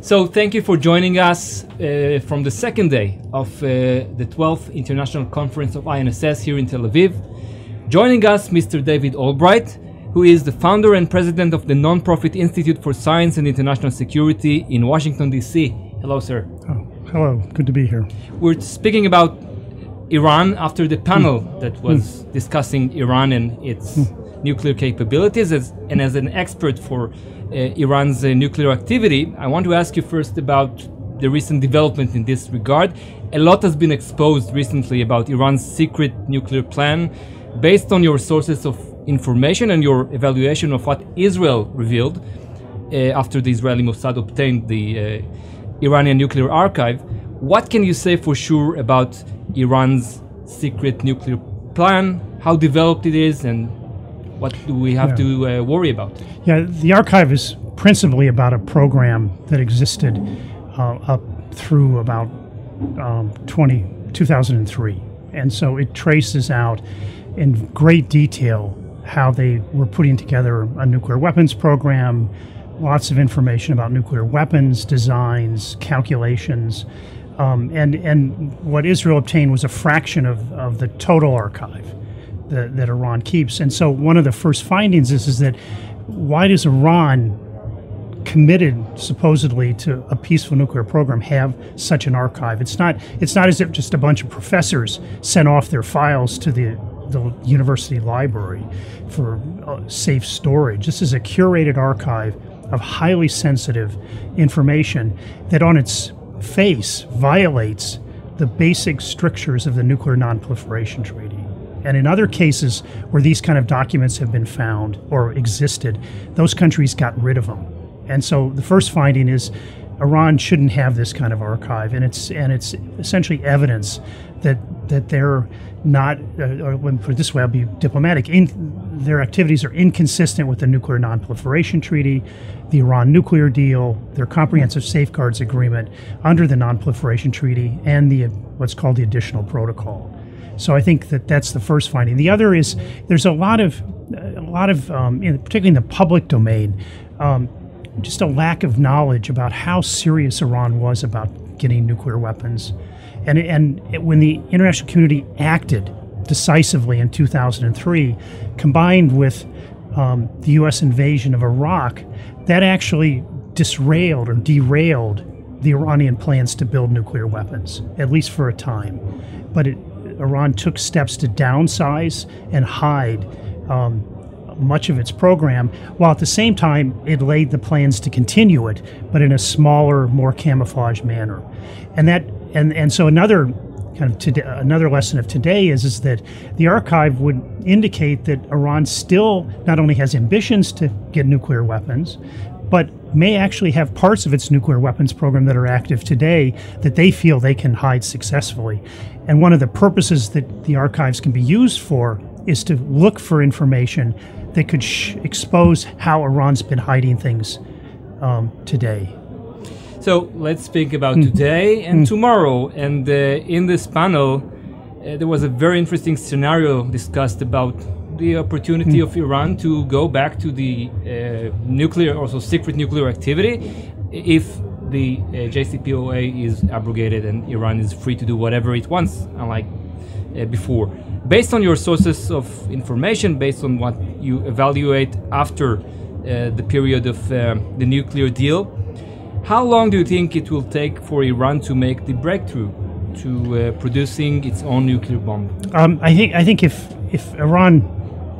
So thank you for joining us from the second day of the 12th International Conference of INSS here in Tel Aviv. Joining us, Mr. David Albright, who is the founder and president of the nonprofit Institute for Science and International Security in Washington, D.C. Hello, sir. Oh, hello. Good to be here. We're speaking about Iran after the panel that was discussing Iran and its nuclear capabilities. And as an expert for Iran's nuclear activity, I want to ask you first about the recent development in this regard. A lot has been exposed recently about Iran's secret nuclear plan. Based on your sources of information and your evaluation of what Israel revealed after the Israeli Mossad obtained the Iranian nuclear archive, what can you say for sure about Iran's secret nuclear plan, how developed it is, and what do we have to worry about? Yeah, the archive is principally about a program that existed up through about 2003. And so it traces out in great detail how they were putting together a nuclear weapons program, lots of information about nuclear weapons, designs, calculations. And what Israel obtained was a fraction of the total archive that Iran keeps. And so one of the first findings is that why does Iran, committed supposedly to a peaceful nuclear program, have such an archive? It's not as if just a bunch of professors sent off their files to the university library for safe storage. This is a curated archive of highly sensitive information that on its face violates the basic strictures of the Nuclear Non-Proliferation Treaty. And in other cases where these kind of documents have been found or existed, those countries got rid of them. And so the first finding is Iran shouldn't have this kind of archive, and it's essentially evidence that they're not, or let me put it this way, I'll be diplomatic, their activities are inconsistent with the Nuclear Non-Proliferation Treaty, the Iran nuclear deal, their Comprehensive Safeguards Agreement under the Non-Proliferation Treaty, and what's called the Additional Protocol. So I think that's the first finding. The other is there's a lot of particularly in the public domain, just a lack of knowledge about how serious Iran was about getting nuclear weapons. And when the international community acted decisively in 2003, combined with the U.S. invasion of Iraq, that actually derailed the Iranian plans to build nuclear weapons, at least for a time. But Iran took steps to downsize and hide much of its program, while at the same time it laid the plans to continue it, but in a smaller, more camouflaged manner. And so another lesson of today is that the archive would indicate that Iran still not only has ambitions to get nuclear weapons, but may actually have parts of its nuclear weapons program that are active today that they feel they can hide successfully. And one of the purposes that the archives can be used for is to look for information that could expose how Iran's been hiding things today. So let's speak about today and tomorrow. And in this panel, there was a very interesting scenario discussed about the opportunity of Iran to go back to the nuclear, also secret nuclear activity, if the JCPOA is abrogated and Iran is free to do whatever it wants, unlike before. Based on your sources of information, based on what you evaluate after the period of the nuclear deal, how long do you think it will take for Iran to make the breakthrough to producing its own nuclear bomb? I think if Iran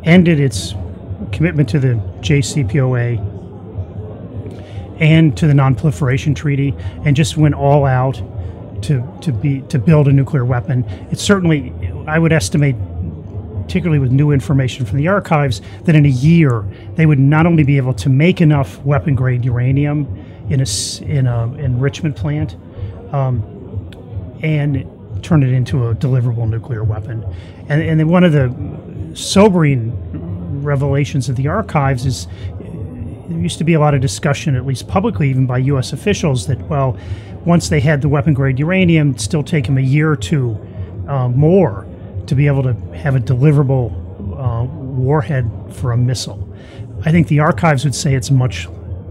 ended its commitment to the JCPOA and to the Non-Proliferation Treaty and just went all out to build a nuclear weapon, it certainly, I would estimate, particularly with new information from the archives, that in a year they would not only be able to make enough weapon-grade uranium in a enrichment plant and turn it into a deliverable nuclear weapon. And then one of the sobering revelations of the archives is there used to be a lot of discussion, at least publicly, even by U.S. officials, that, well, once they had the weapon-grade uranium, it'd still take them a year or two more to be able to have a deliverable warhead for a missile. I think the archives would say it's much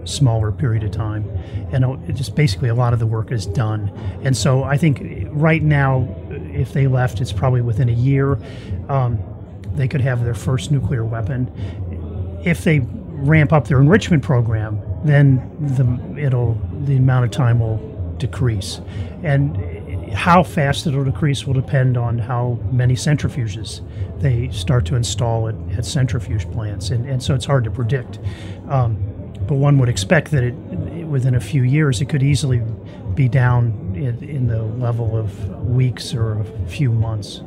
smaller period of time. And it just basically a lot of the work is done. And so I think right now, if they left, it's probably within a year. They could have their first nuclear weapon. If they ramp up their enrichment program, then the amount of time will decrease. And how fast it'll decrease will depend on how many centrifuges they start to install at centrifuge plants. And so it's hard to predict. But one would expect that within a few years, it could easily be down in the level of weeks or a few months.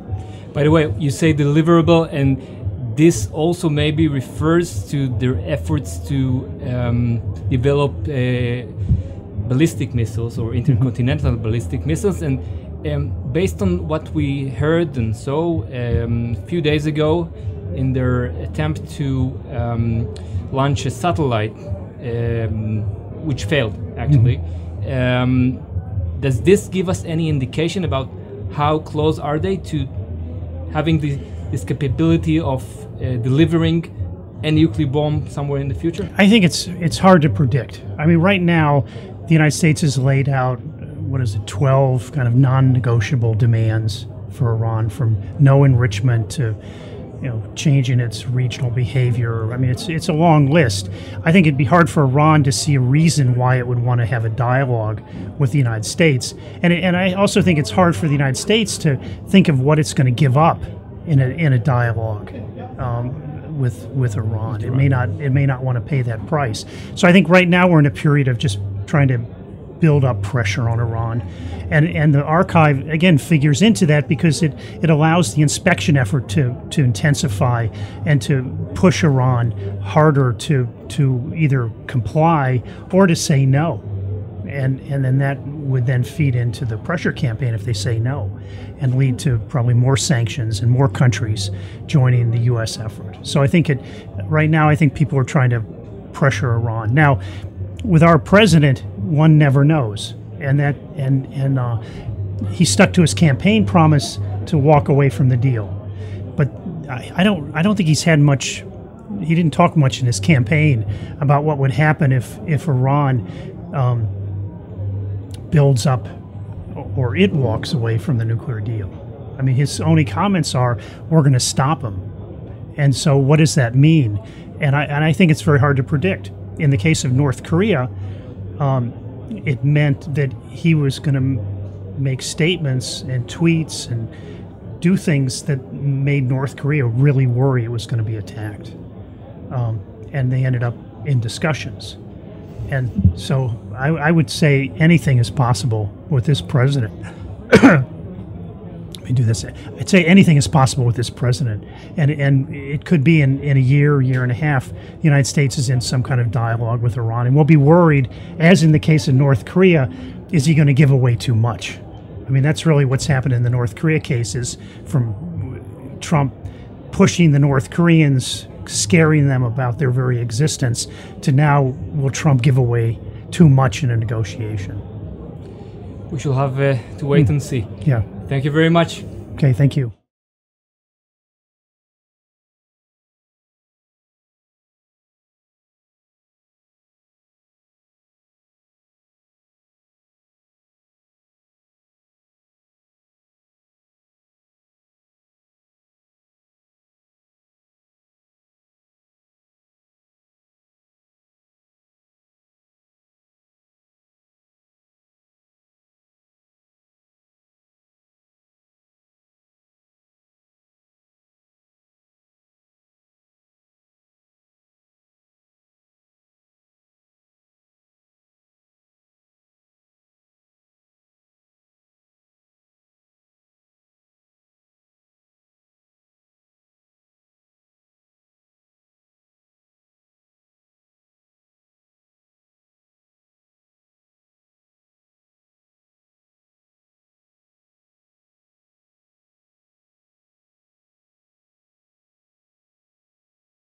By the way, you say deliverable, and this also maybe refers to their efforts to develop ballistic missiles or intercontinental ballistic missiles. And based on what we heard and saw a few days ago in their attempt to launch a satellite, which failed actually, does this give us any indication about how close are they to having this capability of delivering a nuclear bomb somewhere in the future? I think it's hard to predict. I mean, right now, the United States has laid out, 12 kind of non-negotiable demands for Iran, from no enrichment to changing its regional behavior. I mean, it's a long list. I think it'd be hard for Iran to see a reason why it would want to have a dialogue with the United States. And I also think it's hard for the United States to think of what it's going to give up in a dialogue with Iran. It may not want to pay that price. So I think right now we're in a period of just trying to build up pressure on Iran. And the archive, again, figures into that because it allows the inspection effort to intensify and to push Iran harder to either comply or to say no. And then that would then feed into the pressure campaign if they say no, and lead to probably more sanctions and more countries joining the U.S. effort. So I think right now, I think people are trying to pressure Iran. Now, with our president, one never knows, and he stuck to his campaign promise to walk away from the deal. But I don't think he's had much. He didn't talk much in his campaign about what would happen if Iran builds up or it walks away from the nuclear deal. I mean, his only comments are, "We're going to stop him." And so, what does that mean? And I think it's very hard to predict. In the case of North Korea, it meant that he was going to make statements and tweets and do things that made North Korea really worry it was going to be attacked. And they ended up in discussions. And so I would say anything is possible with this president. Let me do this. I'd say anything is possible with this president. And it could be in a year and a half, the United States is in some kind of dialogue with Iran. And we'll be worried, as in the case of North Korea, is he going to give away too much? I mean, that's really what's happened in the North Korea cases, from Trump pushing the North Koreans, scaring them about their very existence, to now, will Trump give away too much in a negotiation? We shall have to wait and see. Yeah. Thank you very much. Okay, thank you.